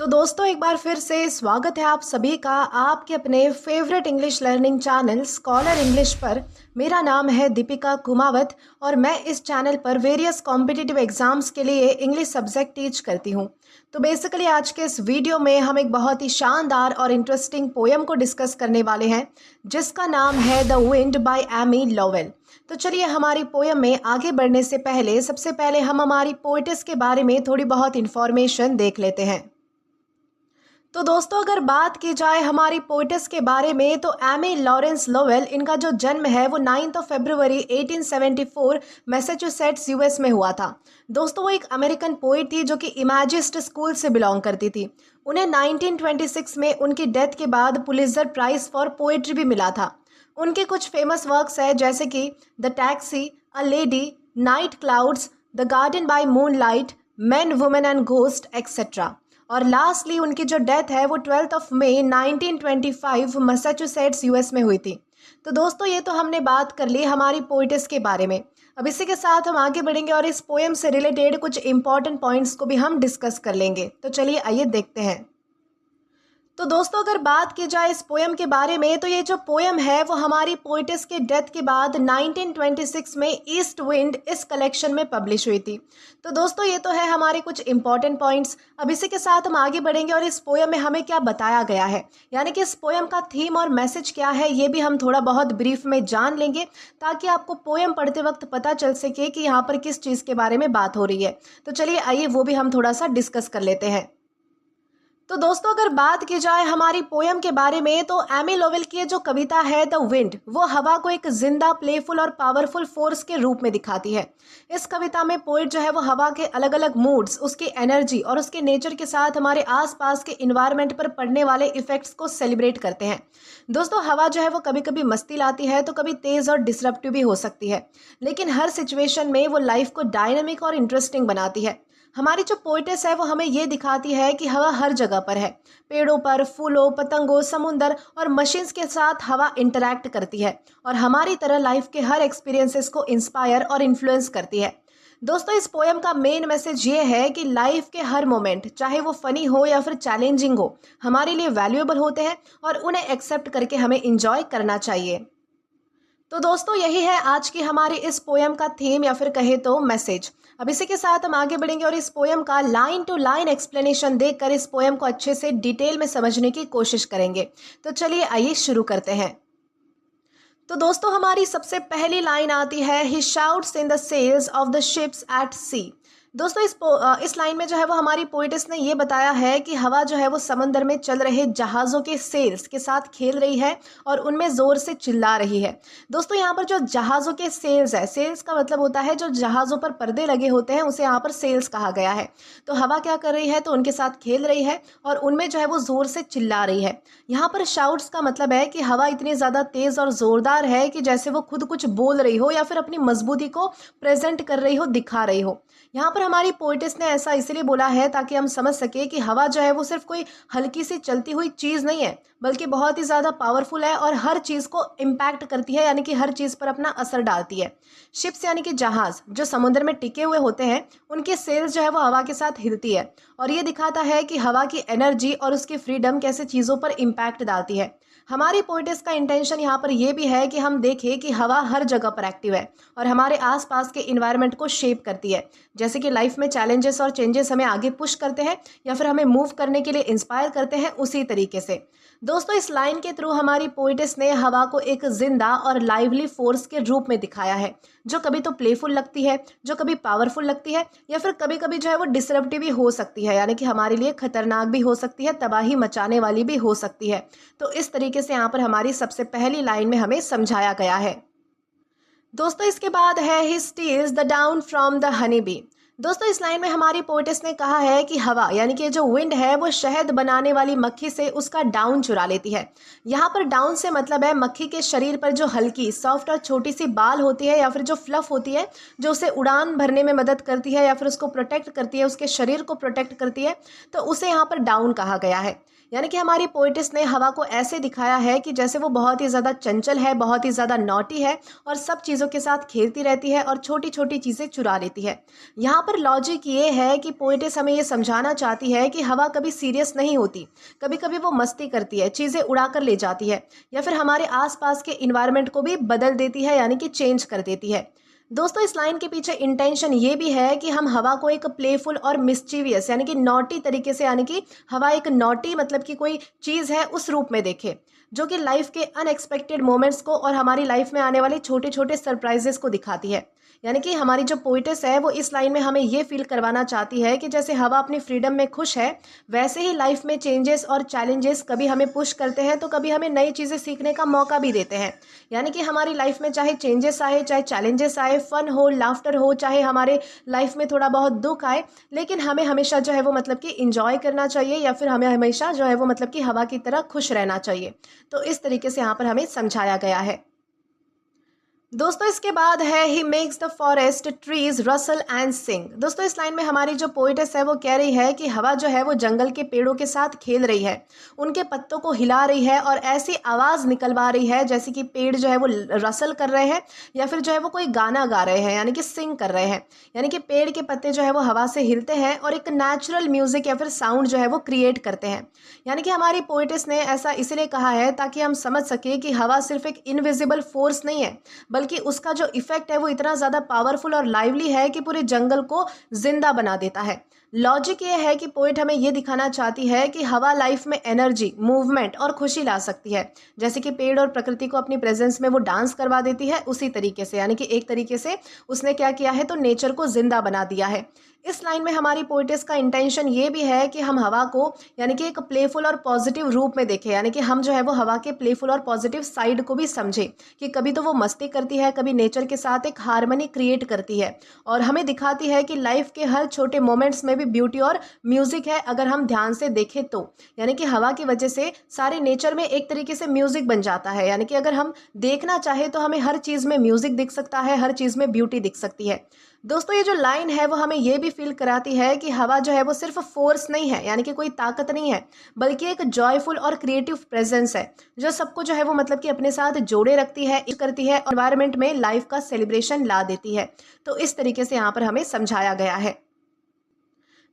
तो दोस्तों एक बार फिर से स्वागत है आप सभी का आपके अपने favourite English learning channel scholar English पर। मेरा नाम है दीपिका कुमावत और मैं इस चैनल पर वेरियस कॉम्पिटिटिव एग्जाम्स के लिए इंग्लिश सब्जेक्ट टीच करती हूँ। तो बेसिकली आज के इस वीडियो में हम एक बहुत ही शानदार और इंटरेस्टिंग पोएम को डिस्कस करने वाले हैं जिसका नाम है the wind by Amy Lowell. तो चलिए हमारी पोएम में आगे बढ़ने से पहले सबसे पहले हम हमारी पोएटिस के बारे में थोड़ी बहुत इन्फॉर्मेशन देख लेते हैं। तो दोस्तों अगर बात की जाए हमारी पोएटिस के बारे में तो एमी लॉरेंस लोवेल, इनका जो जन्म है वो 9 फरवरी 1874 मैसेच्यूसेट्स यूएस में हुआ था। दोस्तों वो एक अमेरिकन पोइट थी जो कि इमेजिस्ट स्कूल से बिलोंग करती थी। उन्हें 1926 में उनकी डेथ के बाद पुलित्जर प्राइज फॉर पोएट्री भी मिला था। उनके कुछ फेमस वर्क्स है जैसे कि the taxi, a lady, night clouds, the garden by moonlight, man women and ghost etcetera. और लास्टली उनकी जो डेथ है वो 12 मई 1925 मैसेच्यूसेट्स यूएस में हुई थी। तो दोस्तों ये तो हमने बात कर ली हमारी पोएटिस के बारे में। अब इसी के साथ हम आगे बढ़ेंगे और इस पोएम से रिलेटेड कुछ इंपॉर्टेंट पॉइंट्स को भी हम डिस्कस कर लेंगे। तो चलिए आइए देखते हैं। तो दोस्तों अगर बात की जाए इस पोएम के बारे में तो ये जो पोएम है वो हमारी पोएटिस के डेथ के बाद 1926 में ईस्ट विंड इस कलेक्शन में पब्लिश हुई थी। तो दोस्तों ये तो है हमारे कुछ इंपॉर्टेंट पॉइंट्स। अब इसी के साथ हम आगे बढ़ेंगे और इस पोएम में हमें क्या बताया गया है, यानी कि इस पोएम का थीम और मैसेज क्या है ये भी हम थोड़ा बहुत ब्रीफ में जान लेंगे ताकि आपको पोएम पढ़ते वक्त पता चल सके कि यहाँ पर किस चीज़ के बारे में बात हो रही है। तो चलिए आइए वो भी हम थोड़ा सा डिस्कस कर लेते हैं। तो दोस्तों अगर बात की जाए हमारी पोएम के बारे में तो एमी लोवेल की जो कविता है द विंड वो हवा को एक जिंदा, प्लेफुल और पावरफुल फोर्स के रूप में दिखाती है। इस कविता में पोइट जो है वो हवा के अलग अलग मूड्स, उसकी एनर्जी और उसके नेचर के साथ हमारे आसपास के इन्वायरमेंट पर पड़ने वाले इफेक्ट्स को सेलिब्रेट करते हैं। दोस्तों हवा जो है वो कभी कभी मस्ती लाती है तो कभी तेज और डिसरप्टिव भी हो सकती है, लेकिन हर सिचुएशन में वो लाइफ को डायनामिक और इंटरेस्टिंग बनाती है। हमारी जो पोइटिस है वो हमें ये दिखाती है कि हवा हर जगह पर है। पेड़ों पर, फूलों, पतंगों, समुंदर और मशीन्स के साथ हवा इंटरैक्ट करती है और हमारी तरह लाइफ के हर एक्सपीरियंसेस को इंस्पायर और इन्फ्लुएंस करती है। दोस्तों इस पोएम का मेन मैसेज ये है कि लाइफ के हर मोमेंट, चाहे वो फनी हो या फिर चैलेंजिंग हो, हमारे लिए वैल्यूएबल होते हैं और उन्हें एक्सेप्ट करके हमें इंजॉय करना चाहिए। तो दोस्तों यही है आज की हमारी इस पोएम का थीम या फिर कहे तो मैसेज। अब इसी के साथ हम आगे बढ़ेंगे और इस पोएम का लाइन टू लाइन एक्सप्लेनेशन देखकर इस पोएम को अच्छे से डिटेल में समझने की कोशिश करेंगे। तो चलिए आइए शुरू करते हैं। तो दोस्तों हमारी सबसे पहली लाइन आती है, he shouts in the sails of the ships at sea. दोस्तों इस लाइन में जो है वो हमारी पोइटिस ने ये बताया है कि हवा जो है वो समंदर में चल रहे जहाज़ों के सेल्स के साथ खेल रही है और उनमें ज़ोर से चिल्ला रही है। दोस्तों यहाँ पर जो जहाज़ों के सेल्स है, सेल्स का मतलब होता है जो जहाज़ों पर पर्दे लगे होते हैं, उसे यहाँ पर सेल्स कहा गया है। तो हवा क्या कर रही है, तो उनके साथ खेल रही है और उनमें जो है वो ज़ोर से चिल्ला रही है। यहाँ पर शाउट्स का मतलब है कि हवा इतनी ज़्यादा तेज़ और ज़ोरदार है कि जैसे वो खुद कुछ बोल रही हो या फिर अपनी मजबूती को प्रेजेंट कर रही हो, दिखा रही हो। यहाँ पर हमारी पोइटिस ने ऐसा इसलिए बोला है ताकि हम समझ सके कि हवा जो है वो सिर्फ कोई हल्की सी चलती हुई चीज़ नहीं है, बल्कि बहुत ही ज़्यादा पावरफुल है और हर चीज़ को इम्पैक्ट करती है, यानी कि हर चीज़ पर अपना असर डालती है। शिप्स यानी कि जहाज़ जो समुद्र में टिके हुए होते हैं, उनके सेल्स जो है वो हवा के साथ हिलती है और ये दिखाता है कि हवा की एनर्जी और उसकी फ्रीडम कैसे चीज़ों पर इम्पैक्ट डालती है। हमारी पोइटिस का इंटेंशन यहाँ पर यह भी है कि हम देखें कि हवा हर जगह पर एक्टिव है और हमारे आसपास के इन्वायरमेंट को शेप करती है। जैसे कि लाइफ में चैलेंजेस और चेंजेस हमें आगे पुश करते हैं या फिर हमें मूव करने के लिए इंस्पायर करते हैं, उसी तरीके से। दोस्तों इस लाइन के थ्रू हमारी पोइटिस ने हवा को एक जिंदा और लाइवली फोर्स के रूप में दिखाया है, जो कभी तो प्लेफुल लगती है, जो कभी पावरफुल लगती है या फिर कभी कभी जो है वो डिसरप्टिव भी हो सकती है, यानी कि हमारे लिए खतरनाक भी हो सकती है, तबाही मचाने वाली भी हो सकती है। तो इस तरीके से यहाँ पर हमारी सबसे पहली लाइन में हमें समझाया गया है। दोस्तों इसके बाद है, he steals the down from the honey bee. दोस्तों इस लाइन में हमारी पोइटिस ने कहा है कि हवा यानी कि जो विंड है वो शहद बनाने वाली मक्खी से उसका डाउन चुरा लेती है। यहाँ पर डाउन से मतलब है मक्खी के शरीर पर जो हल्की, सॉफ्ट और छोटी सी बाल होती है या फिर जो फ्लफ होती है, जो उसे उड़ान भरने में मदद करती है या फिर उसको प्रोटेक्ट करती है, उसके शरीर को प्रोटेक्ट करती है, तो उसे यहाँ पर डाउन कहा गया है। यानी कि हमारी पोइटिस ने हवा को ऐसे दिखाया है कि जैसे वो बहुत ही ज़्यादा चंचल है, बहुत ही ज़्यादा नॉटी है और सब चीज़ों के साथ खेलती रहती है और छोटी छोटी चीज़ें चुरा लेती है। यहाँ पर लॉजिक ये है कि पोएटिस हमें ये समझाना चाहती है कि हवा कभी सीरियस नहीं होती, कभी कभी वो मस्ती करती है, चीज़ें उड़ा कर ले जाती है या फिर हमारे आसपास के इन्वायरमेंट को भी बदल देती है, यानी कि चेंज कर देती है। दोस्तों, इस लाइन के पीछे इंटेंशन ये भी है कि हम हवा को एक प्लेफुल और मिस्चीवियस यानी कि नॉटी तरीके से, यानी कि हवा एक नॉटी मतलब कि कोई चीज़ है उस रूप में देखें, जो कि लाइफ के अनएक्सपेक्टेड मोमेंट्स को और हमारी लाइफ में आने वाले छोटे छोटे सरप्राइजेस को दिखाती है। यानी कि हमारी जो पोइटेस है वो इस लाइन में हमें ये फील करवाना चाहती है कि जैसे हवा अपनी फ्रीडम में खुश है, वैसे ही लाइफ में चेंजेस और चैलेंजेस कभी हमें पुश करते हैं तो कभी हमें नई चीज़ें सीखने का मौका भी देते हैं। यानी कि हमारी लाइफ में चाहे चेंजेस आए, चाहे चैलेंजेस आए, फन हो, लाफ्टर हो, चाहे हमारे लाइफ में थोड़ा बहुत दुख आए, लेकिन हमें हमेशा जो है वो मतलब कि इंजॉय करना चाहिए या फिर हमें हमेशा जो है वो मतलब कि हवा की तरह खुश रहना चाहिए। तो इस तरीके से यहाँ पर हमें समझाया गया है। दोस्तों, इसके बाद है he makes the forest trees Russell and सिंग। दोस्तों, इस लाइन में हमारी जो पोइटेस है वो कह रही है कि हवा जो है वो जंगल के पेड़ों के साथ खेल रही है, उनके पत्तों को हिला रही है और ऐसी आवाज़ निकलवा रही है जैसे कि पेड़ जो है वो रसल कर रहे हैं या फिर जो है वो कोई गाना गा रहे हैं, यानी कि सिंग कर रहे हैं। यानी कि पेड़ के पत्ते जो है वो हवा से हिलते हैं और एक नेचुरल म्यूजिक या फिर साउंड जो है वो क्रिएट करते हैं। यानी कि हमारी पोइटेस ने ऐसा इसलिए कहा है ताकि हम समझ सके कि हवा सिर्फ एक इनविजिबल फोर्स नहीं है, बल्कि उसका जो इफेक्ट है वो इतना ज़्यादा पावरफुल और लाइवली है कि पूरे जंगल को जिंदा बना देता है। लॉजिक ये है कि पोइट हमें ये दिखाना चाहती है कि हवा लाइफ में एनर्जी, मूवमेंट और खुशी ला सकती है। जैसे कि पेड़ और प्रकृति को अपनी प्रेजेंस में वो डांस करवा देती है, उसी तरीके से यानी कि एक तरीके से उसने क्या किया है तो नेचर को जिंदा बना दिया है। इस लाइन में हमारी पोइटेस का इंटेंशन ये भी है कि हम हवा को यानी कि एक प्लेफुल और पॉजिटिव रूप में देखें, यानी कि हम जो है वो हवा के प्लेफुल और पॉजिटिव साइड को भी समझें कि कभी तो वो मस्ती करती है, कभी नेचर के साथ एक हार्मनी क्रिएट करती है और हमें दिखाती है कि लाइफ के हर छोटे मोमेंट्स में भी ब्यूटी और म्यूजिक है अगर हम ध्यान से देखें तो। यानी कि हवा की वजह से सारे नेचर में एक तरीके से म्यूजिक बन जाता है, यानी कि अगर हम देखना चाहे तो हमें हर चीज़ में म्यूजिक दिख सकता है, हर चीज़ में ब्यूटी दिख सकती है। दोस्तों, ये जो लाइन है वो हमें ये भी फील कराती है कि हवा जो है वो सिर्फ फोर्स नहीं है, यानी कि कोई ताकत नहीं है, बल्कि एक जॉयफुल और क्रिएटिव प्रेजेंस है जो सबको जो है वो मतलब कि अपने साथ जोड़े रखती है, करती है, एनवायरनमेंट में लाइफ का सेलिब्रेशन ला देती है। तो इस तरीके से यहाँ पर हमें समझाया गया है।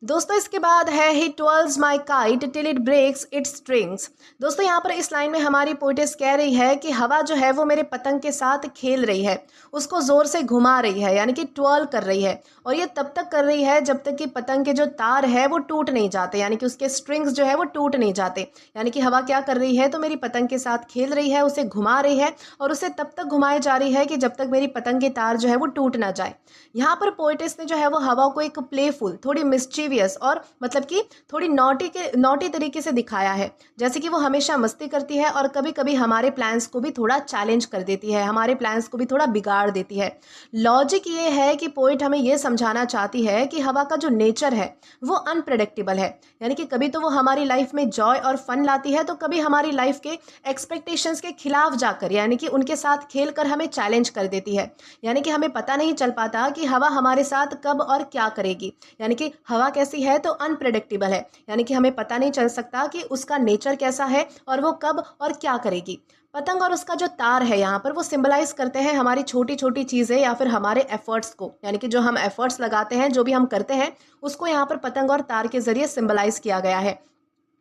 दोस्तों, इसके बाद है he twirls my kite till it breaks its strings. दोस्तों, यहाँ पर इस लाइन में हमारी पोइटेस कह रही है कि हवा जो है वो मेरे पतंग के साथ खेल रही है, उसको ज़ोर से घुमा रही है, यानी कि ट्वेल कर रही है और ये तब तक कर रही है जब तक कि पतंग के जो तार है वो टूट नहीं जाते, यानी कि उसके स्ट्रिंग्स जो है वो टूट नहीं जाते। यानी कि हवा क्या कर रही है तो मेरी पतंग के साथ खेल रही है, उसे घुमा रही है और उसे तब तक घुमाई जा रही है कि जब तक मेरी पतंग के तार जो है वो टूट ना जाए। यहाँ पर पोइटेस ने जो है वो हवा को एक प्लेफुल, थोड़ी मिस्चीवियस और मतलब कि थोड़ी नॉटी तरीके से दिखाया है, जैसे कि वो हमेशा मस्ती करती है और कभी कभी हमारे प्लान्स को भी थोड़ा चैलेंज कर देती है, हमारे प्लान्स को भी थोड़ा बिगाड़ देती है। लॉजिक ये है कि पोइट हमें ये समझाना चाहती है कि हवा का जो नेचर है वो अनप्रेडिक्टेबल है, यानी कि कभी तो वो हमारी लाइफ में जॉय और फन लाती है तो कभी हमारी लाइफ के एक्सपेक्टेशंस के खिलाफ जाकर यानी कि उनके साथ खेल कर हमें चैलेंज कर देती है। यानी कि हमें पता नहीं चल पाता कि हवा हमारे साथ कब और क्या करेगी। यानी कि हवा कैसी है तो अनप्रेडिक्टेबल है, यानी कि हमें पता नहीं चल सकता कि उसका नेचर कैसा है और वो कब और क्या करेगी। पतंग और उसका जो तार है यहाँ पर वो सिंबलाइज करते हैं हमारी छोटी छोटी चीज़ें या फिर हमारे एफर्ट्स को, यानी कि जो हम एफर्ट्स लगाते हैं, जो भी हम करते हैं, उसको यहाँ पर पतंग और तार के जरिए सिंबलाइज किया गया है।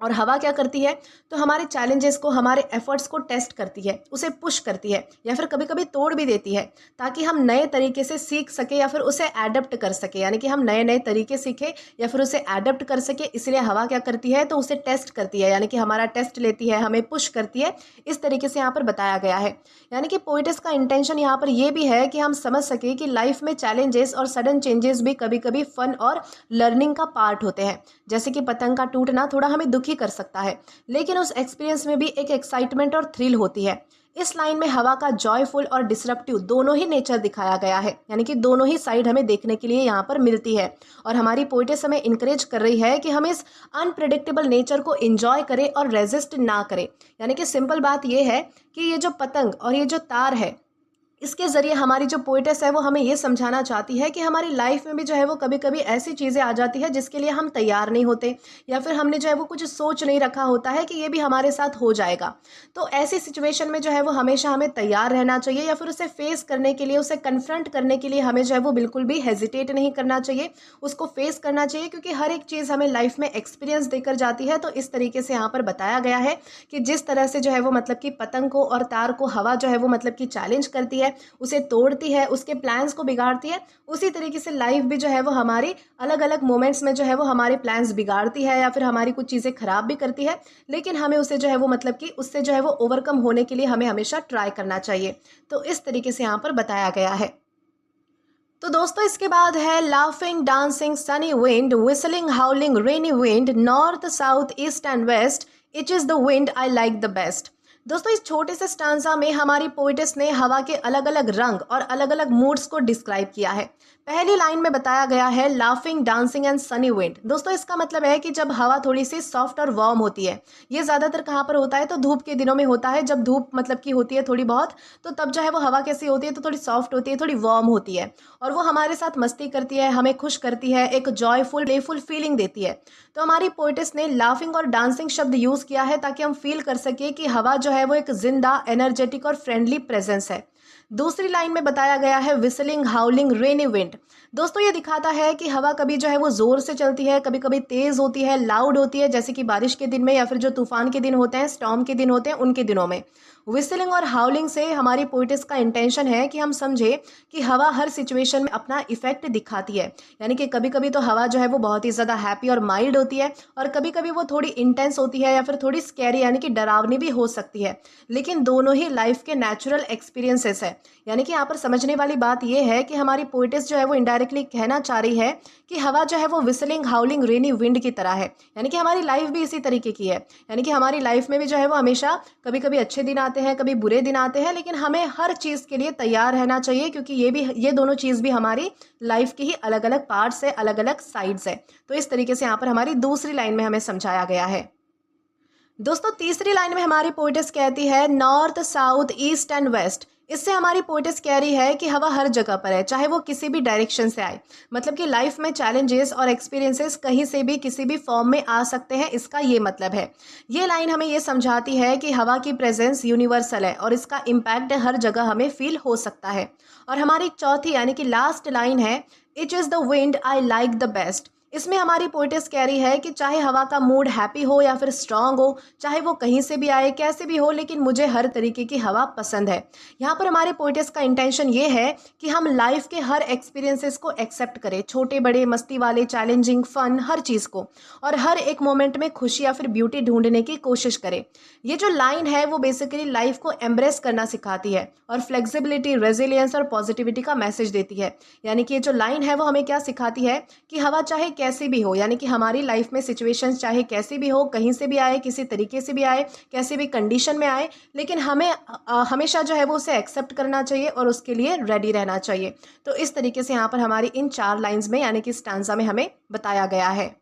और हवा क्या करती है तो हमारे चैलेंजेस को, हमारे एफर्ट्स को टेस्ट करती है, उसे पुश करती है या फिर कभी कभी तोड़ भी देती है ताकि हम नए तरीके से सीख सके या फिर उसे एडप्ट कर सके, यानी कि हम नए नए तरीके सीखे या फिर उसे एडप्ट कर सके। इसलिए हवा क्या करती है तो उसे टेस्ट करती है, यानी कि हमारा टेस्ट लेती है, हमें पुश करती है। इस तरीके से यहाँ पर बताया गया है। यानी कि पोइटेस का इंटेंशन यहाँ पर यह भी है कि हम समझ सके कि लाइफ में चैलेंजेस और सडन चेंजेस भी कभी कभी फन और लर्निंग का पार्ट होते हैं। जैसे कि पतंग का टूटना थोड़ा हमें दुखी कर सकता है, लेकिन उस एक्सपीरियंस में भी एक एक्साइटमेंट और थ्रिल होती है। इस लाइन में हवा का जॉयफुल और डिसरप्टिव दोनों ही नेचर दिखाया गया है, यानी कि दोनों ही साइड हमें देखने के लिए यहाँ पर मिलती है। और हमारी पोइटेस हमें इंकरेज कर रही है कि हम इस अनप्रेडिक्टेबल नेचर को एंजॉय करें और रेजिस्ट ना करें। यानी कि सिंपल बात यह है कि ये जो पतंग और ये जो तार है इसके ज़रिए हमारी जो पोएटेस है वो हमें ये समझाना चाहती है कि हमारी लाइफ में भी जो है वो कभी कभी ऐसी चीज़ें आ जाती है जिसके लिए हम तैयार नहीं होते, या फिर हमने जो है वो कुछ सोच नहीं रखा होता है कि ये भी हमारे साथ हो जाएगा। तो ऐसी सिचुएशन में जो है वो हमेशा हमें तैयार रहना चाहिए, या फिर उसे फेस करने के लिए, उसे कन्फ्रंट करने के लिए हमें जो है वो बिल्कुल भी हेजिटेट नहीं करना चाहिए, उसको फेस करना चाहिए, क्योंकि हर एक चीज़ हमें लाइफ में एक्सपीरियंस देकर जाती है। तो इस तरीके से यहाँ पर बताया गया है कि जिस तरह से जो है वो मतलब कि पतंग को और तार को हवा जो है वो मतलब कि चैलेंज करती है, उसे तोड़ती है, उसके प्लान्स को बिगाड़ती है, उसी तरीके से लाइफ भी जो है वो हमारी अलग अलग मोमेंट्स में जो है वो हमारे प्लान्स बिगाड़ती है, या फिर हमारी कुछ चीज़ें खराब भी करती है। लेकिन हमें उसे जो है वो मतलब कि उससे जो है वो ओवरकम होने के लिए हमें हमेशा ट्राई करना चाहिए। तो इस तरीके से यहाँ पर बताया गया है। तो दोस्तों इसके बाद है laughing dancing sunny wind whistling howling rainy wind north south east and west, it is the wind I like the best. दोस्तों इस छोटे से स्टांजा में हमारी पोइटेस ने हवा के अलग अलग रंग और अलग अलग मूड्स को डिस्क्राइब किया है। पहली लाइन में बताया गया है laughing dancing and Sunny wind. दोस्तों इसका मतलब है कि जब हवा थोड़ी सी सॉफ्ट और वार्म होती है, ये ज़्यादातर कहाँ पर होता है, तो धूप के दिनों में होता है। जब धूप मतलब की होती है थोड़ी बहुत, तो तब जो है वो हवा कैसी होती है, तो थोड़ी सॉफ्ट होती है, थोड़ी वार्म होती है, और वो हमारे साथ मस्ती करती है, हमें खुश करती है, एक जॉयफुल प्लेफुल फीलिंग देती है। तो हमारी पोइटेस ने लाफिंग और डांसिंग शब्द यूज़ किया है ताकि हम फील कर सके कि हवा जो है वो एक जिंदा, एनर्जेटिक और फ्रेंडली प्रेजेंस है। दूसरी लाइन में बताया गया है विसलिंग हाउलिंग रेनी विंड। दोस्तों ये दिखाता है कि हवा कभी जो है वो ज़ोर से चलती है, कभी कभी तेज़ होती है, लाउड होती है, जैसे कि बारिश के दिन में, या फिर जो तूफान के दिन होते हैं, स्टॉर्म के दिन होते हैं, उनके दिनों में। विसलिंग और हाउलिंग से हमारी पोइटिस का इंटेंशन है कि हम समझे कि हवा हर सिचुएशन में अपना इफेक्ट दिखाती है। यानी कि कभी कभी तो हवा जो है वो बहुत ही ज़्यादा हैप्पी और माइल्ड होती है, और कभी कभी वो थोड़ी इंटेंस होती है, या फिर थोड़ी स्कैरी यानी कि डरावनी भी हो सकती है। लेकिन दोनों ही लाइफ के नेचुरल एक्सपीरियंसेस है। यानी कि यहाँ पर समझने वाली बात यह है कि हमारी पोइटिस जो है वो इनडायरेक्टली कहना चाह रही है कि हवा जो है वो विसलिंग हाउलिंग रेनी विंड की तरह है। यानी कि हमारी लाइफ भी इसी तरीके की है। यानी कि हमारी लाइफ में भी जो है वो हमेशा कभी कभी अच्छे दिन आते हैं, कभी बुरे दिन आते हैं, लेकिन हमें हर चीज़ के लिए तैयार रहना चाहिए, क्योंकि ये दोनों चीज़ भी हमारी लाइफ की ही अलग अलग पार्ट्स है, अलग अलग साइड्स है। तो इस तरीके से यहाँ पर हमारी दूसरी लाइन में हमें समझाया गया है। दोस्तों तीसरी लाइन में हमारी पोइटेस कहती है north south east and west. इससे हमारी पोइटेस कह रही है कि हवा हर जगह पर है, चाहे वो किसी भी डायरेक्शन से आए। मतलब कि लाइफ में चैलेंजेस और एक्सपीरियंसेस कहीं से भी किसी भी फॉर्म में आ सकते हैं, इसका ये मतलब है। ये लाइन हमें ये समझाती है कि हवा की प्रेजेंस यूनिवर्सल है और इसका इम्पैक्ट हर जगह हमें फील हो सकता है। और हमारी चौथी यानी कि लास्ट लाइन है it is the wind I like the best. इसमें हमारी पोइटेस कह रही है कि चाहे हवा का मूड हैप्पी हो या फिर स्ट्रांग हो, चाहे वो कहीं से भी आए, कैसे भी हो, लेकिन मुझे हर तरीके की हवा पसंद है। यहाँ पर हमारे पोइटेस का इंटेंशन ये है कि हम लाइफ के हर एक्सपीरियंसेस को एक्सेप्ट करें, छोटे बड़े, मस्ती वाले, चैलेंजिंग, फन, हर चीज़ को, और हर एक मोमेंट में खुशी या फिर ब्यूटी ढूंढने की कोशिश करें। ये जो लाइन है वो बेसिकली लाइफ को एम्ब्रेस करना सिखाती है, और फ्लेक्सिबिलिटी, रेजिलियंस और पॉजिटिविटी का मैसेज देती है। यानी कि ये जो लाइन है वो हमें क्या सिखाती है कि हवा चाहे कैसी भी हो, यानी कि हमारी लाइफ में सिचुएशंस चाहे कैसी भी हो, कहीं से भी आए, किसी तरीके से भी आए, कैसे भी कंडीशन में आए, लेकिन हमें हमेशा जो है वो उसे एक्सेप्ट करना चाहिए और उसके लिए रेडी रहना चाहिए। तो इस तरीके से यहाँ पर हमारी इन 4 लाइंस में यानी कि स्टैंजा में हमें बताया गया है।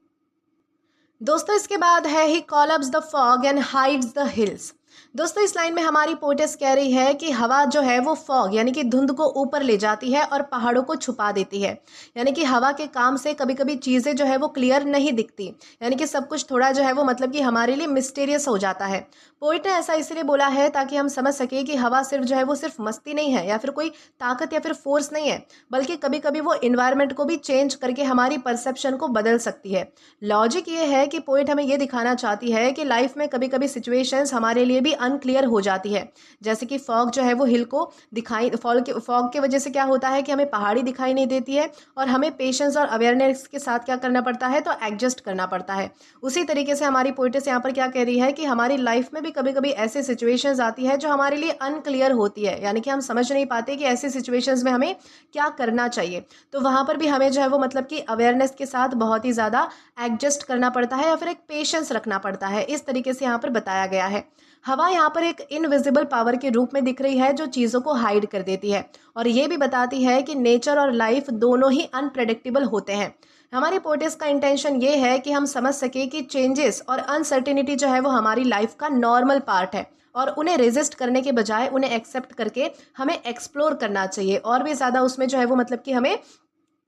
दोस्तों इसके बाद है he calls up the fog and hides the hills. दोस्तों इस लाइन में हमारी पोइटेस कह रही है कि हवा जो है वो फॉग यानी कि धुंध को ऊपर ले जाती है और पहाड़ों को छुपा देती है। यानी कि हवा के काम से कभी कभी चीज़ें जो है वो क्लियर नहीं दिखती, यानी कि सब कुछ थोड़ा जो है वो मतलब कि हमारे लिए मिस्टीरियस हो जाता है। पोइट ने ऐसा इसलिए बोला है ताकि हम समझ सके कि हवा सिर्फ जो है वो सिर्फ मस्ती नहीं है, या फिर कोई ताकत या फिर फोर्स नहीं है, बल्कि कभी कभी वो इन्वायरमेंट को भी चेंज करके हमारी परसेप्शन को बदल सकती है। लॉजिक ये है कि पोइट हमें ये दिखाना चाहती है कि लाइफ में कभी कभी सिचुएशंस हमारे लिए भी अनक्लियर हो जाती है। जैसे कि फॉग जो है वो हिल को दिखाई, फॉग के वजह से क्या होता है कि हमें पहाड़ी दिखाई नहीं देती है, और हमें पेशेंस और अवेयरनेस के साथ क्या करना पड़ता है, तो एडजस्ट करना पड़ता है। उसी तरीके से हमारी पोइटेस यहाँ पर क्या कह रही है कि हमारी लाइफ में भी कभी कभी ऐसे सिचुएशंस आती है जो हमारे लिए अनक्लियर होती है, यानी कि हम समझ नहीं पाते कि ऐसे सिचुएशंस में हमें क्या करना चाहिए। तो वहाँ पर भी हमें जो है वो मतलब कि अवेयरनेस के साथ बहुत ही ज़्यादा एडजस्ट करना पड़ता है, या फिर एक पेशेंस रखना पड़ता है। इस तरीके से यहाँ पर बताया गया है। हवा यहाँ पर एक इनविजिबल पावर के रूप में दिख रही है जो चीज़ों को हाइड कर देती है, और ये भी बताती है कि नेचर और लाइफ दोनों ही अनप्रेडिक्टेबल होते हैं। हमारी पोइटेस का इंटेंशन ये है कि हम समझ सके कि चेंजेस और अनसर्टेनिटी जो है वो हमारी लाइफ का नॉर्मल पार्ट है, और उन्हें रेजिस्ट करने के बजाय उन्हें एक्सेप्ट करके हमें एक्सप्लोर करना चाहिए और भी ज़्यादा उसमें जो है वो मतलब कि हमें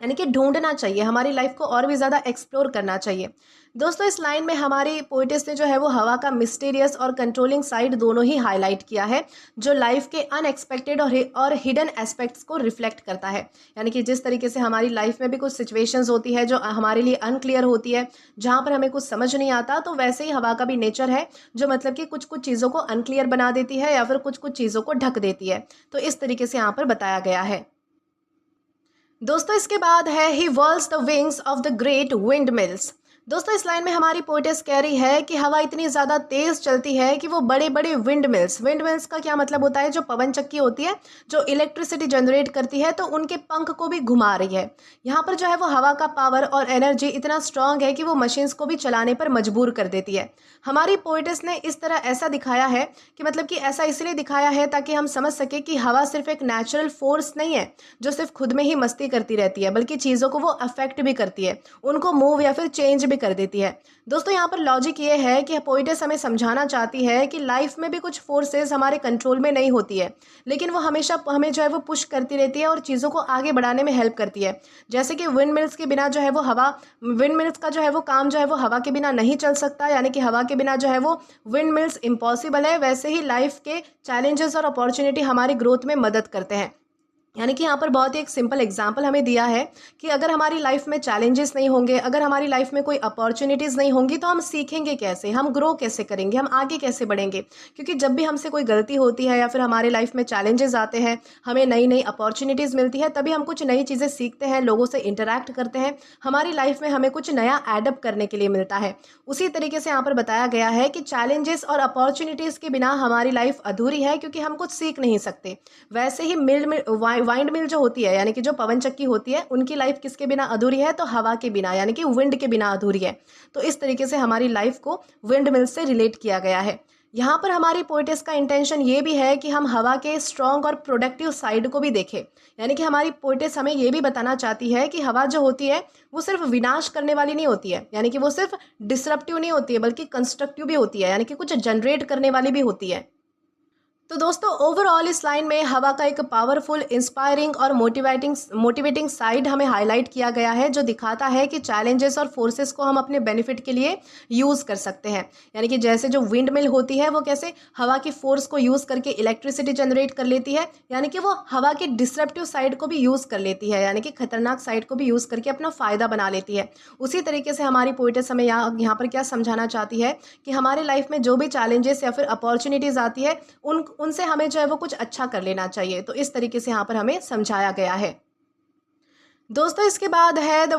यानी कि ढूंढना चाहिए, हमारी लाइफ को और भी ज़्यादा एक्सप्लोर करना चाहिए। दोस्तों इस लाइन में हमारी पोइटेस ने जो है वो हवा का मिस्टीरियस और कंट्रोलिंग साइड दोनों ही हाईलाइट किया है, जो लाइफ के अनएक्सपेक्टेड और हिडन एस्पेक्ट्स को रिफ्लेक्ट करता है। यानी कि जिस तरीके से हमारी लाइफ में भी कुछ सिचुएशंस होती है जो हमारे लिए अनक्लियर होती है, जहाँ पर हमें कुछ समझ नहीं आता, तो वैसे ही हवा का भी नेचर है जो मतलब कि कुछ कुछ चीज़ों को अनक्लियर बना देती है या फिर कुछ कुछ चीज़ों को ढक देती है। तो इस तरीके से यहाँ पर बताया गया है। दोस्तों इसके बाद है he whirls the wings of the great windmills. दोस्तों इस लाइन में हमारी पोइटेस कह रही है कि हवा इतनी ज़्यादा तेज़ चलती है कि वो बड़े बड़े विंड मिल्स का क्या मतलब होता है, जो पवन चक्की होती है जो इलेक्ट्रिसिटी जनरेट करती है, तो उनके पंख को भी घुमा रही है। यहाँ पर जो है वो हवा का पावर और एनर्जी इतना स्ट्रांग है कि वो मशीन्स को भी चलाने पर मजबूर कर देती है। हमारी पोइटेस ने इस तरह ऐसा दिखाया है कि मतलब कि ऐसा इसलिए दिखाया है ताकि हम समझ सके कि हवा सिर्फ एक नेचुरल फोर्स नहीं है जो सिर्फ खुद में ही मस्ती करती रहती है, बल्कि चीज़ों को वो अफेक्ट भी करती है, उनको मूव या फिर चेंज भी कर देती है। दोस्तों यहाँ पर लॉजिक ये है कि पोइटेस हमें समझाना चाहती है कि लाइफ में भी कुछ फोर्सेस हमारे कंट्रोल में नहीं होती है, लेकिन वो हमेशा हमें जो है वो पुश करती रहती है और चीज़ों को आगे बढ़ाने में हेल्प करती है। जैसे कि विंड मिल्स के बिना जो है वो विंड मिल्स का जो है वो काम जो है वो हवा के बिना नहीं चल सकता, यानी कि हवा के बिना जो है वो विंड मिल्स इम्पॉसिबल है। वैसे ही लाइफ के चैलेंजेस और अपॉर्चुनिटी हमारी ग्रोथ में मदद करते हैं। यानी कि यहाँ पर बहुत ही एक सिंपल एग्जांपल हमें दिया है कि अगर हमारी लाइफ में चैलेंजेस नहीं होंगे, अगर हमारी लाइफ में कोई अपॉर्चुनिटीज़ नहीं होंगी, तो हम सीखेंगे कैसे, हम ग्रो कैसे करेंगे, हम आगे कैसे बढ़ेंगे। क्योंकि जब भी हमसे कोई गलती होती है या फिर हमारे लाइफ में चैलेंजेस आते हैं, हमें नई नई अपॉर्चुनिटीज़ मिलती है, तभी हम कुछ नई चीज़ें सीखते हैं, लोगों से इंटरेक्ट करते हैं, हमारी लाइफ में हमें कुछ नया एडअप करने के लिए मिलता है। उसी तरीके से यहाँ पर बताया गया है कि चैलेंजेस और अपॉर्चुनिटीज़ के बिना हमारी लाइफ अधूरी है, क्योंकि हम कुछ सीख नहीं सकते। वैसे ही वाइंड मिल जो होती है, यानी कि जो पवन चक्की होती है, उनकी लाइफ किसके बिना अधूरी है, तो हवा के बिना, यानी कि विंड के बिना अधूरी है। तो इस तरीके से हमारी लाइफ को विंड मिल से रिलेट किया गया है। यहाँ पर हमारी पोइटेस का इंटेंशन ये भी है कि हम हवा के स्ट्रॉन्ग और प्रोडक्टिव साइड को भी देखें। यानी कि हमारी पोइटेस हमें ये भी बताना चाहती है कि हवा जो होती है वो सिर्फ विनाश करने वाली नहीं होती है, यानी कि वो सिर्फ डिसरप्टिव नहीं होती है, बल्कि कंस्ट्रक्टिव भी होती है, यानी कि कुछ जनरेट करने वाली भी होती है। तो दोस्तों ओवरऑल इस लाइन में हवा का एक पावरफुल, इंस्पायरिंग और मोटिवेटिंग साइड हमें हाईलाइट किया गया है, जो दिखाता है कि चैलेंजेस और फोर्सेस को हम अपने बेनिफिट के लिए यूज़ कर सकते हैं। यानी कि जैसे जो विंड मिल होती है वो कैसे हवा की फोर्स को यूज़ करके इलेक्ट्रिसिटी जनरेट कर लेती है, यानी कि वो हवा के डिसरप्टिव साइड को भी यूज़ कर लेती है, यानी कि खतरनाक साइड को भी यूज़ करके अपना फ़ायदा बना लेती है। उसी तरीके से हमारी पोइटेस हमें यहाँ पर क्या समझाना चाहती है कि हमारे लाइफ में जो भी चैलेंजेस या फिर अपॉर्चुनिटीज़ आती है उनसे हमें जो है वो कुछ अच्छा कर लेना चाहिए। तो इस तरीके से यहाँ पर हमें समझाया गया है। दोस्तों इसके बाद है the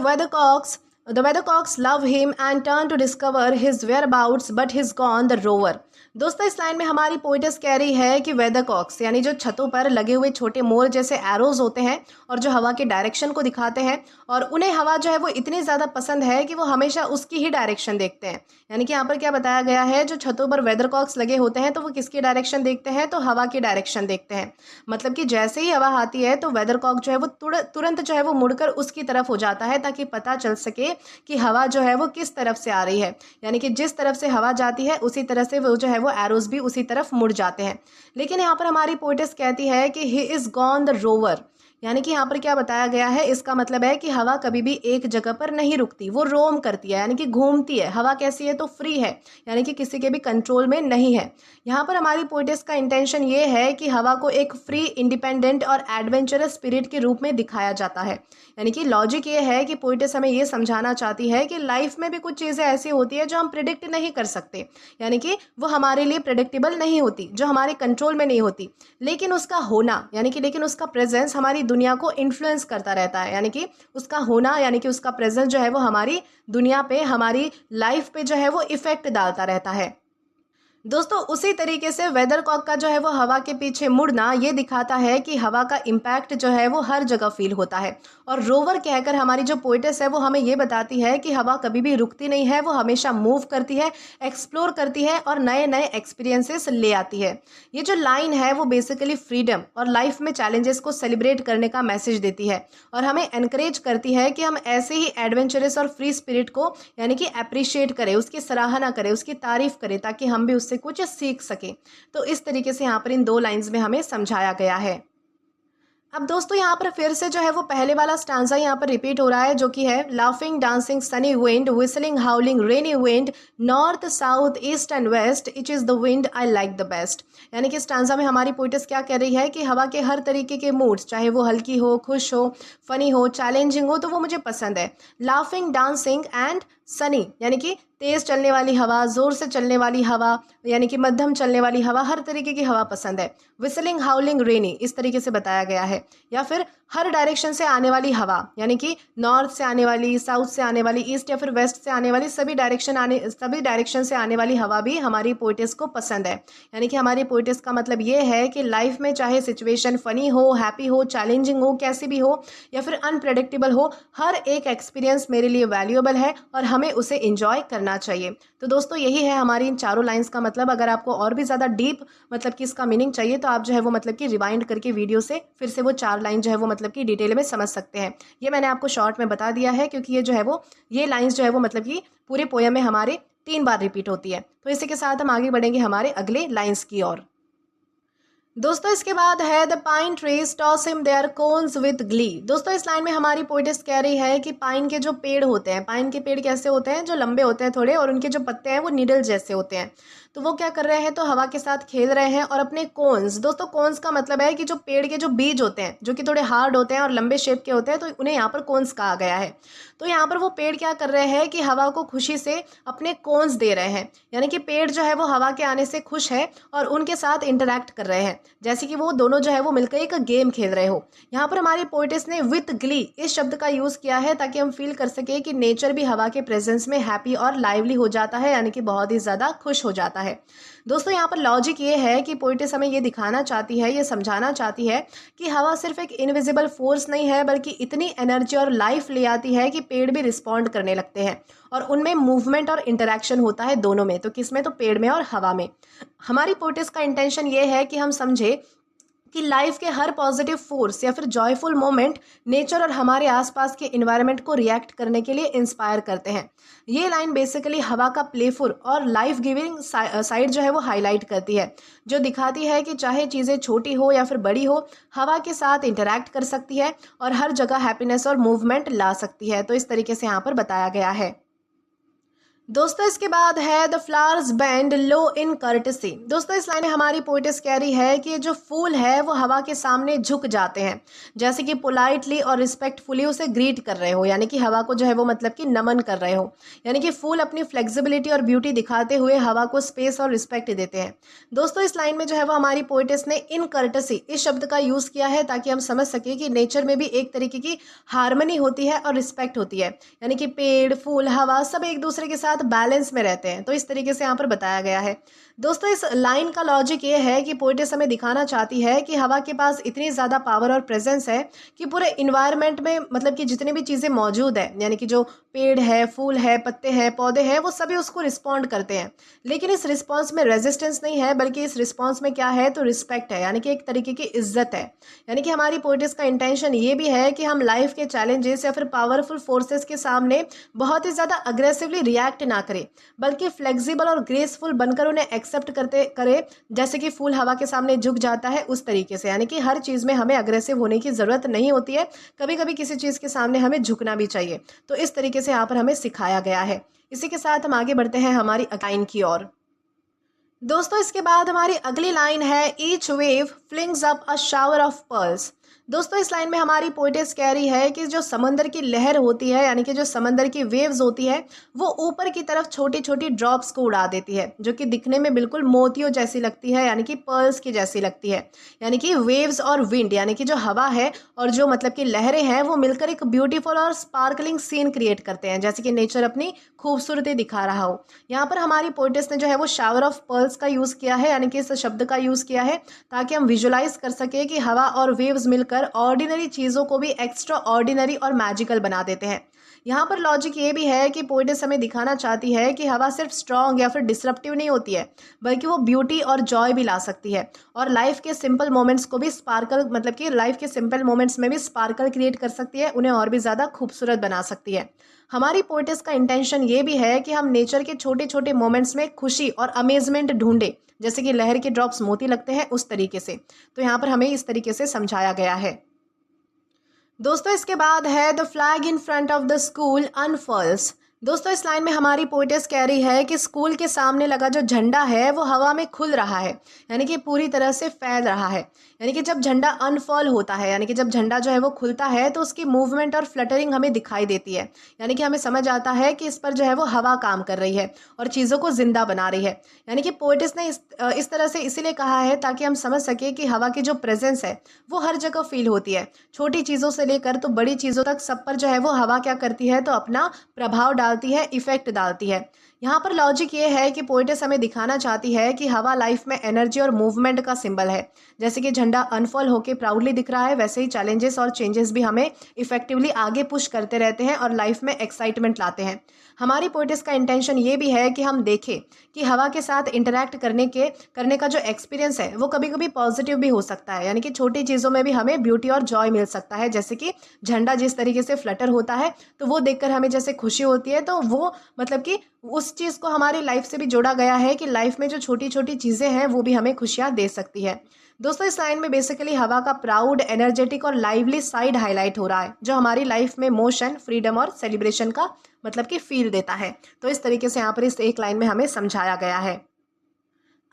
weathercocks love him and turn to discover his whereabouts but he's gone the rover। दोस्तों इस लाइन में हमारी पोइटेस कह रही है कि वेदरकॉक्स यानी जो छतों पर लगे हुए छोटे मोर जैसे एरोज होते हैं और जो हवा के डायरेक्शन को दिखाते हैं, और उन्हें हवा जो है वो इतनी ज़्यादा पसंद है कि वो हमेशा उसकी ही डायरेक्शन देखते हैं। यानी कि यहाँ पर क्या बताया गया है, जो छतों पर वेदरकॉक्स लगे होते हैं तो वो किसकी डायरेक्शन देखते हैं, तो हवा की डायरेक्शन देखते हैं। मतलब कि जैसे ही हवा आती है तो वेदरकॉक जो है वो तुरंत जो है वो मुड़कर उसकी तरफ हो जाता है, ताकि पता चल सके कि हवा जो है वो किस तरफ से आ रही है। यानी कि जिस तरफ से हवा जाती है उसी तरह से वो जो है वो एरोज भी उसी तरफ मुड़ जाते हैं। लेकिन यहाँ पर हमारी पोइटेस कहती है कि he is gone the rover. यानी कि यहाँ पर क्या बताया गया है, इसका मतलब है कि हवा कभी भी एक जगह पर नहीं रुकती, वो रोम करती है, यानी कि घूमती है। हवा कैसी है, तो फ्री है, यानी कि किसी के भी कंट्रोल में नहीं है। यहाँ पर हमारी पोइटेस का इंटेंशन ये है कि हवा को एक फ्री, इंडिपेंडेंट और एडवेंचरस स्पिरिट के रूप में दिखाया जाता है। यानी कि लॉजिक ये है कि पोइटेस हमें ये समझाना चाहती है कि लाइफ में भी कुछ चीज़ें ऐसी होती है जो हम प्रिडिक्ट नहीं कर सकते, यानी कि वो हमारे लिए प्रेडिक्टेबल नहीं होती, जो हमारे कंट्रोल में नहीं होती, लेकिन उसका होना यानी कि उसका प्रेजेंस हमारी दुनिया को इन्फ्लुएंस करता रहता है। यानी कि उसका होना यानी कि उसका प्रेजेंस जो है वो हमारी दुनिया पे, हमारी लाइफ पे जो है वो इफेक्ट डालता रहता है। दोस्तों उसी तरीके से वेदरकॉक का जो है वो हवा के पीछे मुड़ना ये दिखाता है कि हवा का इम्पैक्ट जो है वो हर जगह फील होता है। और रोवर कहकर हमारी जो पोइटेस है वो हमें ये बताती है कि हवा कभी भी रुकती नहीं है, वो हमेशा मूव करती है, एक्सप्लोर करती है और नए नए एक्सपीरियंसेस ले आती है। ये जो लाइन है वो बेसिकली फ्रीडम और लाइफ में चैलेंजेस को सेलिब्रेट करने का मैसेज देती है और हमें एनकरेज करती है कि हम ऐसे ही एडवेंचरस और फ्री स्पिरिट को यानी कि अप्रिशिएट करें, उसकी सराहना करें, उसकी तारीफ करें, ताकि हम भी उससे उससे कुछ सीख सकें। तो इस तरीके से यहाँ पर इन 2 लाइन्स में हमें समझाया गया है। अब दोस्तों यहाँ पर फिर से जो है वो पहले वाला स्टांजा यहाँ पर रिपीट हो रहा है, जो कि है laughing dancing sunny wind, whistling howling rainy wind, north south east and west, it is the wind I like the best. यानी कि स्टांजा में हमारी पोइटेस क्या कह रही है कि हवा के हर तरीके के मूड्स, चाहे वो हल्की हो, खुश हो, फनी हो, चैलेंजिंग हो, तो वो मुझे पसंद है। लाफिंग डांसिंग एंड सनी यानी कि तेज़ चलने वाली हवा, ज़ोर से चलने वाली हवा, यानी कि मध्यम चलने वाली हवा, हर तरीके की हवा पसंद है। विसलिंग हाउलिंग रेनी इस तरीके से बताया गया है। या फिर हर डायरेक्शन से आने वाली हवा, यानी कि नॉर्थ से आने वाली, साउथ से आने वाली, ईस्ट या फिर वेस्ट से आने वाली, सभी डायरेक्शन से आने वाली हवा भी हमारी पोइटेस को पसंद है। यानी कि हमारी पोइटेस का मतलब ये है कि लाइफ में चाहे सिचुएशन फ़नी हो, हैप्पी हो, चैलेंजिंग हो, कैसी भी हो, या फिर अनप्रेडिक्टेबल हो, हर एक एक्सपीरियंस मेरे लिए वैल्यूएबल है और हमें उसे इंजॉय करना चाहिए। तो दोस्तों यही है हमारी इन चारों लाइंस का मतलब। अगर आपको और भी ज़्यादा डीप मतलब कि इसका मीनिंग चाहिए तो आप जो है वो मतलब कि रिवाइंड करके वीडियो से फिर से वो 4 लाइन जो है वो मतलब कि डिटेल में समझ सकते हैं। ये मैंने आपको शॉर्ट में बता दिया है, क्योंकि ये लाइंस जो है वो मतलब कि पूरे पोयम में हमारे 3 बार रिपीट होती है। तो इसी के साथ हम आगे बढ़ेंगे हमारे अगले लाइंस की ओर। दोस्तों इसके बाद है the pine trees toss him their cones with glee. दोस्तों इस लाइन में हमारी पोइटेस कह रही है कि पाइन के जो पेड़ होते हैं, पाइन के पेड़ कैसे होते हैं, जो लंबे होते हैं थोड़े, और उनके जो पत्ते हैं वो नीडल जैसे होते हैं। तो वो क्या कर रहे हैं, तो हवा के साथ खेल रहे हैं और अपने कोन्स, दोस्तों कोन्स का मतलब है कि जो पेड़ के जो बीज होते हैं, जो कि थोड़े हार्ड होते हैं और लंबे शेप के होते हैं, तो उन्हें यहाँ पर कोन्स कहा गया है। तो यहाँ पर वो पेड़ क्या कर रहे हैं कि हवा को खुशी से अपने कोन्स दे रहे हैं। यानी कि पेड़ जो है वो हवा के आने से खुश है और उनके साथ इंटरैक्ट कर रहे हैं, जैसे कि वो दोनों जो है वो मिलकर एक गेम खेल रहे हो। यहाँ पर हमारी पोइटेस ने विथ ग्ली इस शब्द का यूज़ किया है ताकि हम फील कर सके कि नेचर भी हवा के प्रेजेंस में हैप्पी और लाइवली हो जाता है, यानी कि बहुत ही ज़्यादा खुश हो जाता है। दोस्तों यहाँ पर लॉजिक ये है कि पोइटेस हमें ये दिखाना चाहती है, ये समझाना चाहती है कि हवा सिर्फ एक इनविजिबल फोर्स नहीं है, बल्कि इतनी एनर्जी और लाइफ ले आती है कि पेड़ भी रिस्पॉन्ड करने लगते हैं और उनमें मूवमेंट और इंटरेक्शन होता है दोनों में। तो किस में, तो पेड़ में और हवा में। हमारी पोइटेस का इंटेंशन ये है कि हम समझे कि लाइफ के हर पॉजिटिव फोर्स या फिर जॉयफुल मोमेंट नेचर और हमारे आसपास के इन्वायरमेंट को रिएक्ट करने के लिए इंस्पायर करते हैं। ये लाइन बेसिकली हवा का प्लेफुल और लाइफ गिविंग साइड जो है वो हाईलाइट करती है, जो दिखाती है कि चाहे चीज़ें छोटी हो या फिर बड़ी हो, हवा के साथ इंटरैक्ट कर सकती है और हर जगह हैप्पीनेस और मूवमेंट ला सकती है। तो इस तरीके से यहाँ पर बताया गया है। दोस्तों इसके बाद है the flowers bend low in courtesy. दोस्तों इस लाइन में हमारी पोइटेस कह रही है कि जो फूल है वो हवा के सामने झुक जाते हैं, जैसे कि पोलाइटली और रिस्पेक्टफुली उसे ग्रीट कर रहे हो, यानी कि हवा को जो है वो मतलब कि नमन कर रहे हो। यानी कि फूल अपनी फ्लेक्सिबिलिटी और ब्यूटी दिखाते हुए हवा को स्पेस और रिस्पेक्ट देते हैं। दोस्तों इस लाइन में जो है वो हमारी पोइटेस ने इन कर्टसी इस शब्द का यूज़ किया है ताकि हम समझ सके कि नेचर में भी एक तरीके की हार्मनी होती है और रिस्पेक्ट होती है, यानी कि पेड़, फूल, हवा सब एक दूसरे के साथ बैलेंस में रहते हैं। तो इस तरीके से यहाँ पर बताया गया है। दोस्तों इस लाइन का लॉजिक ये है कि पोइटेस हमें दिखाना चाहती है कि हवा के पास इतनी ज़्यादा पावर और प्रेजेंस है कि पूरे इन्वायरमेंट में मतलब कि जितनी भी चीज़ें मौजूद है, यानी कि जो पेड़ है, फूल है, पत्ते हैं, पौधे हैं, वो सभी उसको रिस्पॉन्ड करते हैं। लेकिन इस रिस्पॉन्स में रेजिस्टेंस नहीं है, बल्कि इस रिस्पॉन्स में क्या है, तो रिस्पेक्ट है, यानी कि एक तरीके की इज्जत है। यानी कि हमारी पोइटेस का इंटेंशन ये भी है कि हम लाइफ के चैलेंजेस या फिर पावरफुल फोर्सेस के सामने बहुत ही ज़्यादा अग्रेसिवली रिएक्ट ना करें, बल्कि फ्लेक्सिबल और ग्रेसफुल बनकर उन्हें एक्सेप्ट करें, जैसे कि फूल हवा के सामने झुक जाता है उस तरीके से। यानी कि हर चीज़ में हमें अग्रेसिव होने की ज़रूरत नहीं होती है, कभी कभी किसी चीज़ के सामने हमें झुकना भी चाहिए। तो इस तरीके से यहाँ पर हमें सिखाया गया है। इसी के साथ हम आगे बढ़ते हैं हमारी लाइन की ओर। दोस्तों इसके बाद हमारी अगली लाइन है each wave flings up a shower of pearls. दोस्तों इस लाइन में हमारी पोइटेस कह रही है कि जो समंदर की लहर होती है, यानी कि जो समंदर की वेव्स होती है, वो ऊपर की तरफ छोटी छोटी ड्रॉप्स को उड़ा देती है, जो कि दिखने में बिल्कुल मोतियों जैसी लगती है, यानी कि पर्ल्स की जैसी लगती है। यानी कि वेव्स और विंड, यानी कि जो हवा है और जो मतलब कि लहरें हैं, वो मिलकर एक ब्यूटीफुल और स्पार्कलिंग सीन क्रिएट करते हैं, जैसे कि नेचर अपनी खूबसूरती दिखा रहा हो। यहाँ पर हमारी पोइटेस ने जो है वो शावर ऑफ पर्ल्स का यूज़ किया है, यानी कि इस शब्द का यूज़ किया है ताकि हम विजुलाइज कर सके कि हवा और वेव्स मिलकर ऑर्डिनरी चीज़ों को भी एक्स्ट्रा ऑर्डिनरी और मैजिकल बना देते हैं। यहाँ पर लॉजिक ये भी है कि पोएटेस हमें दिखाना चाहती है कि हवा सिर्फ स्ट्रॉन्ग या फिर डिसरप्टिव नहीं होती है, बल्कि वो ब्यूटी और जॉय भी ला सकती है और लाइफ के सिंपल मोमेंट्स को भी स्पार्कल मतलब कि लाइफ के सिंपल मोमेंट्स में भी स्पार्कल क्रिएट कर सकती है, उन्हें और भी ज़्यादा खूबसूरत बना सकती है। हमारी पोएटेस का इंटेंशन ये भी है कि हम नेचर के छोटे छोटे मोमेंट्स में खुशी और अमेजमेंट ढूंढे, जैसे कि लहर के ड्रॉप्स मोती लगते हैं उस तरीके से। तो यहाँ पर हमें इस तरीके से समझाया गया है। दोस्तों इसके बाद है the flag in front of the school unfurls. दोस्तों इस लाइन में हमारी पोएटेस कह रही है कि स्कूल के सामने लगा जो झंडा है वो हवा में खुल रहा है, यानी कि पूरी तरह से फैल रहा है। यानी कि जब झंडा अनफॉल होता है, यानी कि जब झंडा जो है वो खुलता है तो उसकी मूवमेंट और फ्लटरिंग हमें दिखाई देती है, यानी कि हमें समझ आता है कि इस पर जो है वो हवा काम कर रही है और चीज़ों को जिंदा बना रही है। यानी कि पोएटेस ने इस तरह से इसीलिए कहा है ताकि हम समझ सके कि हवा की जो प्रेजेंस है वो हर जगह फील होती है, छोटी चीज़ों से लेकर तो बड़ी चीज़ों तक सब पर जो है वो हवा क्या करती है, तो अपना प्रभाव डालती है, इफेक्ट डालती है। यहाँ पर लॉजिक ये है कि पोएटेस हमें दिखाना चाहती है कि हवा लाइफ में एनर्जी और मूवमेंट का सिंबल है। जैसे कि झंडा अनफॉल होकर प्राउडली दिख रहा है, वैसे ही चैलेंजेस और चेंजेस भी हमें इफेक्टिवली आगे पुश करते रहते हैं और लाइफ में एक्साइटमेंट लाते हैं। हमारी पोएटेस का इंटेंशन ये भी है कि हम देखें कि हवा के साथ इंटरैक्ट करने का जो एक्सपीरियंस है वो कभी कभी पॉजिटिव भी हो सकता है, यानी कि छोटी चीज़ों में भी हमें ब्यूटी और जॉय मिल सकता है। जैसे कि झंडा जिस तरीके से फ्लटर होता है तो वो देखकर हमें जैसे खुशी होती है, तो वो मतलब कि उस चीज़ को हमारी लाइफ से भी जोड़ा गया है कि लाइफ में जो छोटी छोटी चीज़ें हैं वो भी हमें खुशियाँ दे सकती है। दोस्तों इस लाइन में बेसिकली हवा का प्राउड, एनर्जेटिक और लाइवली साइड हाईलाइट हो रहा है, जो हमारी लाइफ में मोशन, फ्रीडम और सेलिब्रेशन का मतलब कि फील देता है। तो इस तरीके से यहाँ पर इस एक लाइन में हमें समझाया गया है।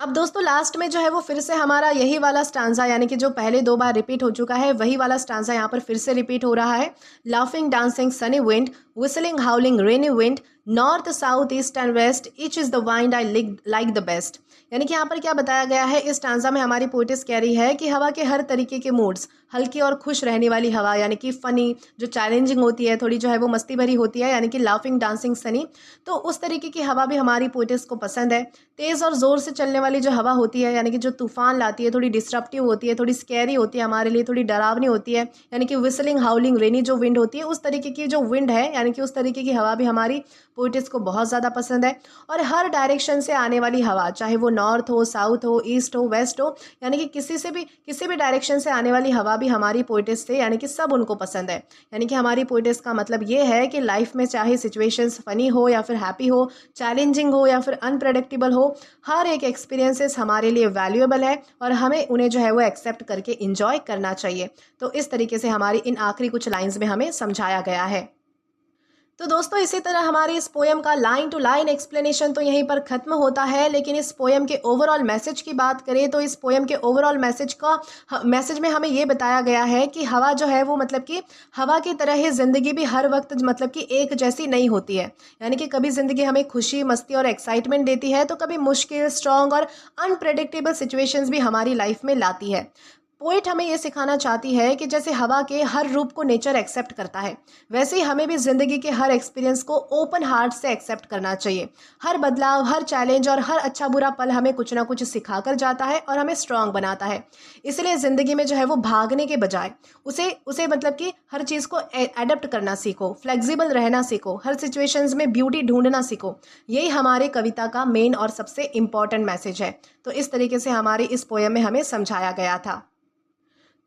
अब दोस्तों लास्ट में जो है वो फिर से हमारा यही वाला स्टांजा, यानी कि जो पहले 2 बार रिपीट हो चुका है वही वाला स्टांजा यहाँ पर फिर से रिपीट हो रहा है। Laughing dancing sunny wind, whistling howling rainy wind, north south east and west, each is the wind I like the best. यानी कि यहाँ पर क्या बताया गया है, इस स्टांजा में हमारी पोएटेस कह रही है कि हवा के हर तरीके के मूड्स, हल्की और खुश रहने वाली हवा, यानी कि फ़नी, जो चैलेंजिंग होती है, थोड़ी जो है वो मस्ती भरी होती है, यानी कि लाफिंग डांसिंग सनी, तो उस तरीके की हवा भी हमारी पोएटेस को पसंद है। तेज़ और ज़ोर से चलने वाली जो हवा होती है, यानी कि जो तूफान लाती है, थोड़ी डिस्ट्रप्टिव होती है, थोड़ी स्कैरी होती है हमारे लिए, थोड़ी डरावनी होती है, यानी कि विस्लिंग हाउलिंग रेनी जो विंड होती है, उस तरीके की जो विंड है, यानी कि उस तरीके की हवा भी हमारी पोएटेस को बहुत ज़्यादा पसंद है। और हर डायरेक्शन से आने वाली हवा, चाहे वो नॉर्थ हो, साउथ हो, ईस्ट हो, वेस्ट हो, यानी कि किसी भी डायरेक्शन से आने वाली हवा भी हमारी पोएटेस से, यानी कि सब उनको पसंद है। यानी कि हमारी पोएटेस का मतलब ये है कि लाइफ में चाहे सिचुएशंस फनी हो या फिर हैप्पी हो, चैलेंजिंग हो या फिर अनप्रेडिक्टेबल हो, हर एक एक्सपीरियंसेस हमारे लिए वैल्यूएबल है और हमें उन्हें जो है वो एक्सेप्ट करके इंजॉय करना चाहिए। तो इस तरीके से हमारी इन आखिरी कुछ लाइंस में हमें समझाया गया है। तो दोस्तों इसी तरह हमारे इस पोएम का लाइन टू लाइन एक्सप्लेनेशन तो यहीं पर ख़त्म होता है, लेकिन इस पोएम के ओवरऑल मैसेज की बात करें तो इस पोएम के ओवरऑल मैसेज में हमें ये बताया गया है कि हवा जो है वो मतलब कि हवा की तरह ही ज़िंदगी भी हर वक्त मतलब कि एक जैसी नहीं होती है। यानी कि कभी ज़िंदगी हमें खुशी, मस्ती और एक्साइटमेंट देती है, तो कभी मुश्किल, स्ट्रॉन्ग और अनप्रेडिक्टेबल सिचुएशंस भी हमारी लाइफ में लाती है। पोइट हमें ये सिखाना चाहती है कि जैसे हवा के हर रूप को नेचर एक्सेप्ट करता है, वैसे ही हमें भी ज़िंदगी के हर एक्सपीरियंस को ओपन हार्ट से एक्सेप्ट करना चाहिए। हर बदलाव, हर चैलेंज और हर अच्छा बुरा पल हमें कुछ ना कुछ सिखा कर जाता है और हमें स्ट्रांग बनाता है। इसलिए ज़िंदगी में जो है वो भागने के बजाय उसे मतलब कि हर चीज़ को एडप्ट करना सीखो, फ्लेक्सिबल रहना सीखो, हर सिचुएशंस में ब्यूटी ढूंढना सीखो। यही हमारे कविता का मेन और सबसे इम्पॉर्टेंट मैसेज है। तो इस तरीके से हमारी इस पोएम में हमें समझाया गया था।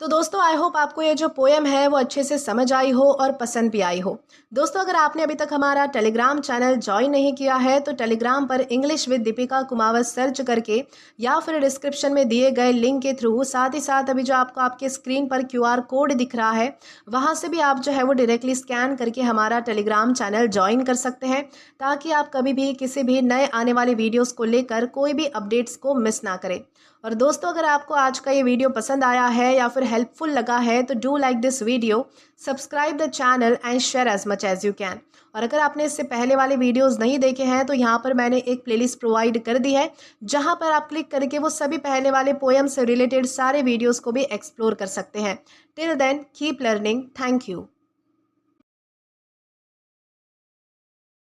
तो दोस्तों आई होप आपको ये जो पोएम है वो अच्छे से समझ आई हो और पसंद भी आई हो। दोस्तों अगर आपने अभी तक हमारा टेलीग्राम चैनल ज्वाइन नहीं किया है तो टेलीग्राम पर English with Deepika Kumawat search करके या फिर डिस्क्रिप्शन में दिए गए लिंक के थ्रू, साथ ही साथ अभी जो आपको आपके स्क्रीन पर QR कोड दिख रहा है वहाँ से भी आप जो है वो डायरेक्टली स्कैन करके हमारा टेलीग्राम चैनल ज्वाइन कर सकते हैं, ताकि आप कभी भी किसी भी नए आने वाले वीडियोज़ को लेकर कोई भी अपडेट्स को मिस ना करें। और दोस्तों अगर आपको आज का ये वीडियो पसंद आया है या फिर हेल्पफुल लगा है तो do like this video, subscribe the channel and share as much as you can. और अगर आपने इससे पहले वाले वीडियोस नहीं देखे हैं तो यहाँ पर मैंने एक प्लेलिस्ट प्रोवाइड कर दी है, जहाँ पर आप क्लिक करके वो सभी पहले वाले पोएम से रिलेटेड सारे वीडियोस को भी एक्सप्लोर कर सकते हैं। Till then keep learning. Thank you.